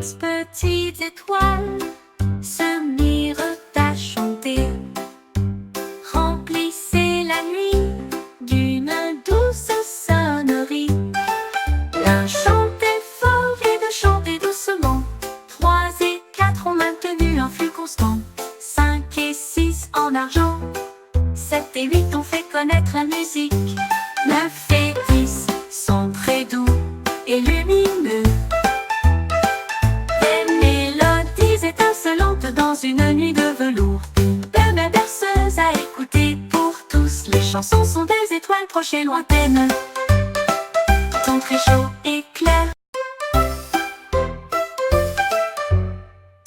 X petites étoiles se mirent à chanter. Remplissez la nuit d'une douce sonnerie. L'un chantait fort et deux chantaient doucement. 3 et 4 ont maintenu un flux constant. 5 et 6 en argent. 7 et 8 ont fait connaître la musique. 9 et 10 sont très doux et lumineux. Des mélodies étincelantes dans une nuit de velours. Une belle berceuse à écouter pour tous. Les chansons sont des étoiles proches et lointaines. Ton très chaud et clair.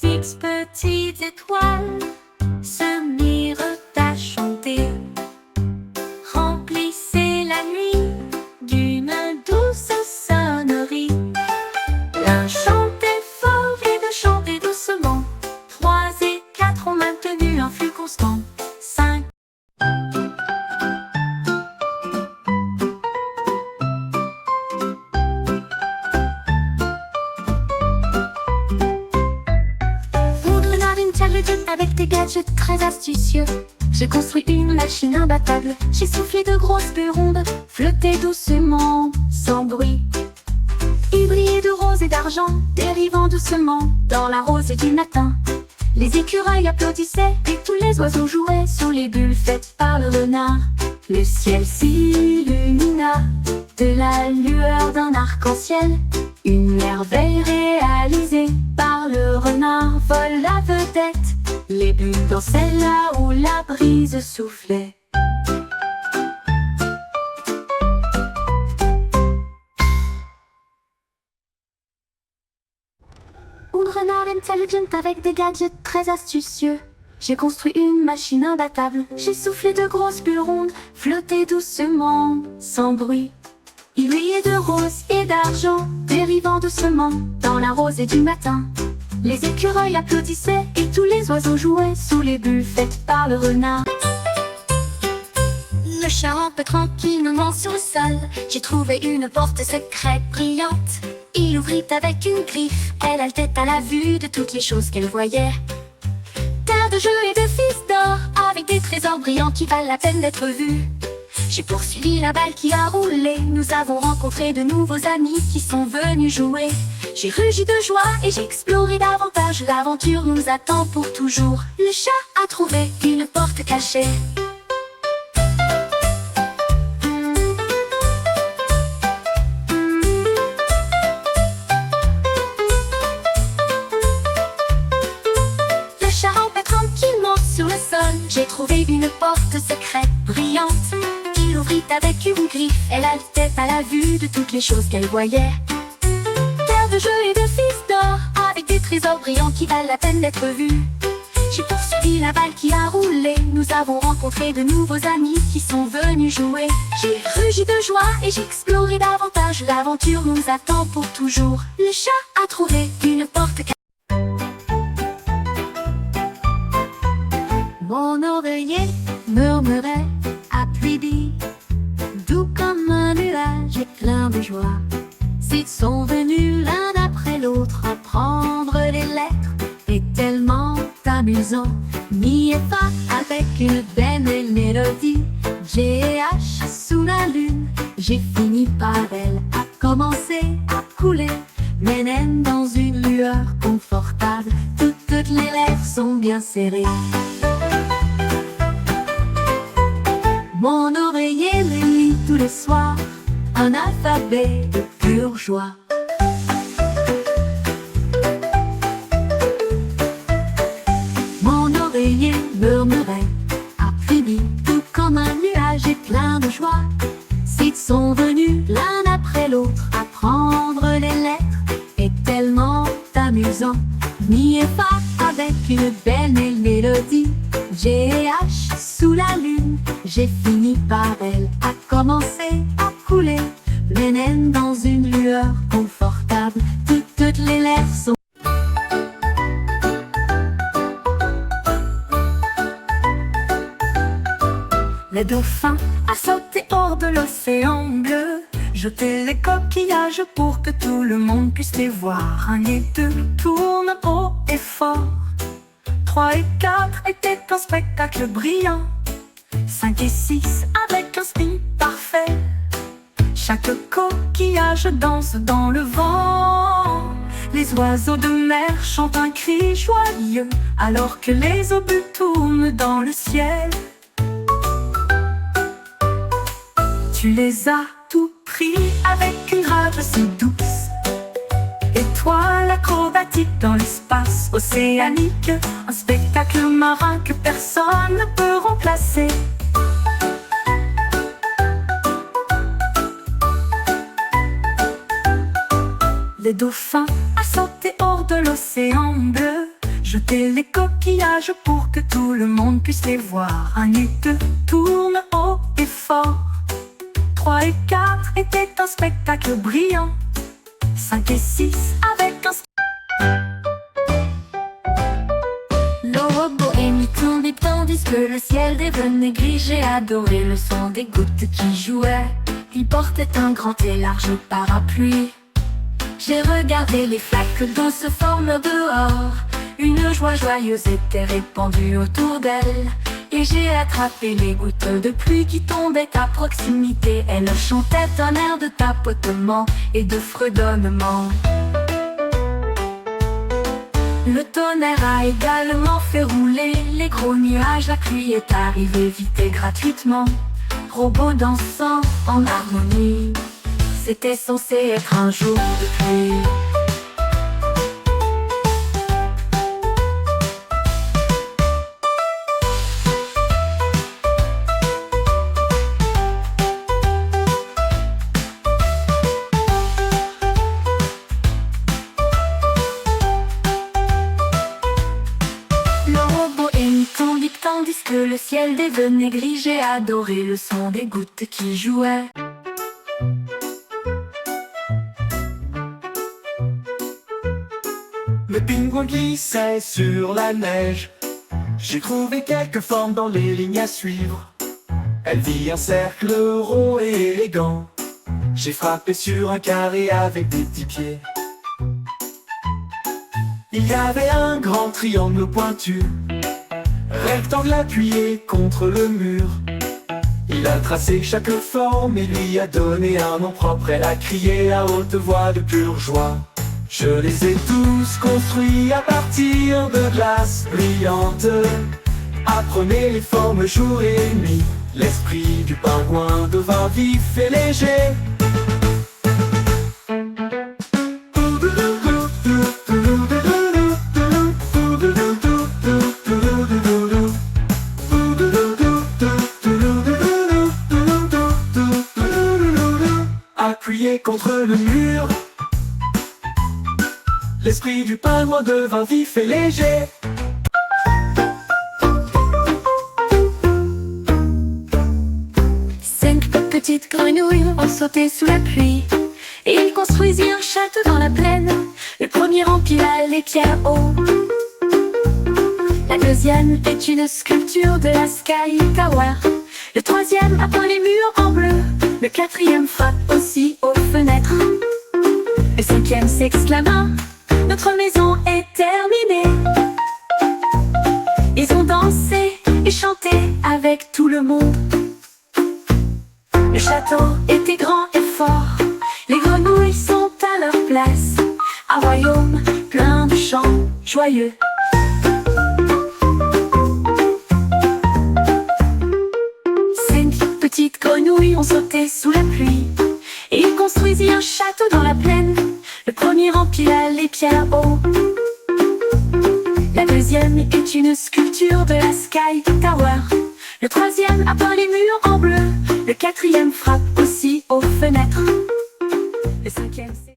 X petites étoiles se mirent à chanter. Remplissez la nuit d'une douce sonnerie. L'un chantait fort et deux chantaient doucement. 3 et 4 ont maintenu un flux constant. 5. Avec des gadgets très astucieux, j'ai construit une machine imbattable. J'ai soufflé de grosses bulles rondes, flottaient doucement, sans bruit. Il brillait de rose et d'argent, dérivant doucement dans la rosée du matin. Les écureuils applaudissaient et tous les oiseaux jouaient sur les bulles faites par le renard. Le ciel s'illumina de la lueur d'un arc-en-ciel. Une merveille réalisée par le renard vole la vedette. Les bulles dansaient là où la brise soufflait. Un renard intelligent avec des gadgets très astucieux. J'ai construit une machine imbattable. J'ai soufflé de grosses bulles rondes, flottaient doucement, sans bruit. Il brillait de rose et d'argent, dérivant doucement dans la rosée du matin. Les écureuils applaudissaient et tous les oiseaux jouaient sous les bulles faites par le renard. Le chat rampait tranquillement sur le sol. J'ai trouvé une porte secrète brillante. Il ouvrit avec une griffe. Elle haletait à la vue de toutes les choses qu'elle voyait. Terre de jeux et de fils d'or, avec des trésors brillants qui valent la peine d'être vus. J'ai poursuivi la balle qui a roulé. Nous avons rencontré de nouveaux amis qui sont venus jouer. J'ai rugi de joie et j'ai exploré davantage. L'aventure nous attend pour toujours. Le chat a trouvé une porte cachée. Le chat rampait tranquillement sur le sol. J'ai trouvé une porte secrète brillante. Il ouvrit avec une griffe. Elle haletait à la vue de toutes les choses qu'elle voyait. Terre de jeux et de fils d'or, avec des trésors brillants qui valent la peine d'être vus. J'ai poursuivi la balle qui a roulé. Nous avons rencontré de nouveaux amis qui sont venus jouer. J'ai rugi de joie et j'ai exploré davantage. L'aventure nous attend pour toujours. Le chat a trouvé une porte cachée. Mon oreiller murmurait à Tweety, doux comme un nuage et plein de joie. Ils sont venus l'un après l'autre apprendre les lettres. Et tellement amusant, mi et fa avec une belle mélodie. G et H sous la lune, j'ai fini par elle. A commencé à couler, mes naines dans une lueur confortable. Toutes les lèvres sont bien serrées. Mon oreiller me lit tous les soirs un alphabet de pure joie. Mon oreiller murmurait à Phoebe, tout comme un nuage et plein de joie. S'ils sont venus l'un après l'autre apprendre les lettres, et tellement amusant. Mi et fa avec une belle mélodie. G et H sous la lune, j'ai fini par elle. A commencé à couler, mes naines dans une lueur confortable. Toutes les lèvres sont. Le dauphin a sauté hors de l'océan bleu. Jetez les coquillages pour que tout le monde puisse les voir. 1 et 2 tournent haut et fort. 3 et 4 étaient un spectacle brillant. 5 et 6 avec un spin parfait. Chaque coquillage danse dans le vent. Les oiseaux de mer chantent un cri joyeux, alors que les obus tournent dans le ciel. Tu les as tout pris avec une rage si douce. Étoile acrobatique dans l'espace océanique, un spectacle marin que personne ne peut remplacer. Les dauphins à sauter hors de l'océan bleu. Jetez les coquillages pour que tout le monde puisse les voir. 1 et 2 tournent haut et fort. 3 et 4 étaient un spectacle brillant. 5 et 6 avec un... L'aurore bohémie tandis que le ciel devenait gris. J'ai adoré le son des gouttes qui jouaient. Il portait un grand et large parapluie. J'ai regardé les flaques d'eau se former dehors. Une joie joyeuse était répandue autour d'elle. Et j'ai attrapé les gouttes de pluie qui tombaient à proximité. Elle chantait un air de tapotement et de fredonnement. Le tonnerre a également fait rouler les gros nuages. La pluie est arrivée vite et gratuitement. Robots dansant en harmonie. C'était censé être un jour de pluie. Tandis que le ciel devenait gris, j'ai adoré le son des gouttes qui jouaient. Le pingouin glissait sur la neige. J'ai trouvé quelques formes dans les lignes à suivre. Elle vit un cercle rond et élégant. J'ai frappé sur un carré avec des petits pieds. Il y avait un grand triangle pointu, rectangle appuyé contre le mur. Il a tracé chaque forme et lui a donné un nom propre. Elle a crié à haute voix de pure joie. Je les ai tous construits à partir de glace brillante. Apprenez les formes jour et nuit. L'esprit du pingouin devint vif et léger. Appuyé contre le mur, l'esprit du pingouin devint vif et léger. Cinq petites grenouilles ont sauté sous la pluie. Et ils construisirent un château dans la plaine. Le premier empila les pierres hauts. La deuxième est une sculpture de la Sky Tower. Le troisième a peint les murs en bleu. Le quatrième frappe aussi aux fenêtres. Le cinquième s'exclama: notre maison est terminée. Ils ont dansé et chanté avec tout le monde. Le château était grand et fort. Les grenouilles sont à leur place. Un royaume plein de chants joyeux. Cinq petites grenouilles ont sauté sous la pluie. Et ils construisirent un château dans la plaine. Le premier empila les pierres hauts. La deuxième est une sculpture de la Sky Tower. Le troisième a peint les murs en bleu. Le quatrième frappe aussi aux fenêtres.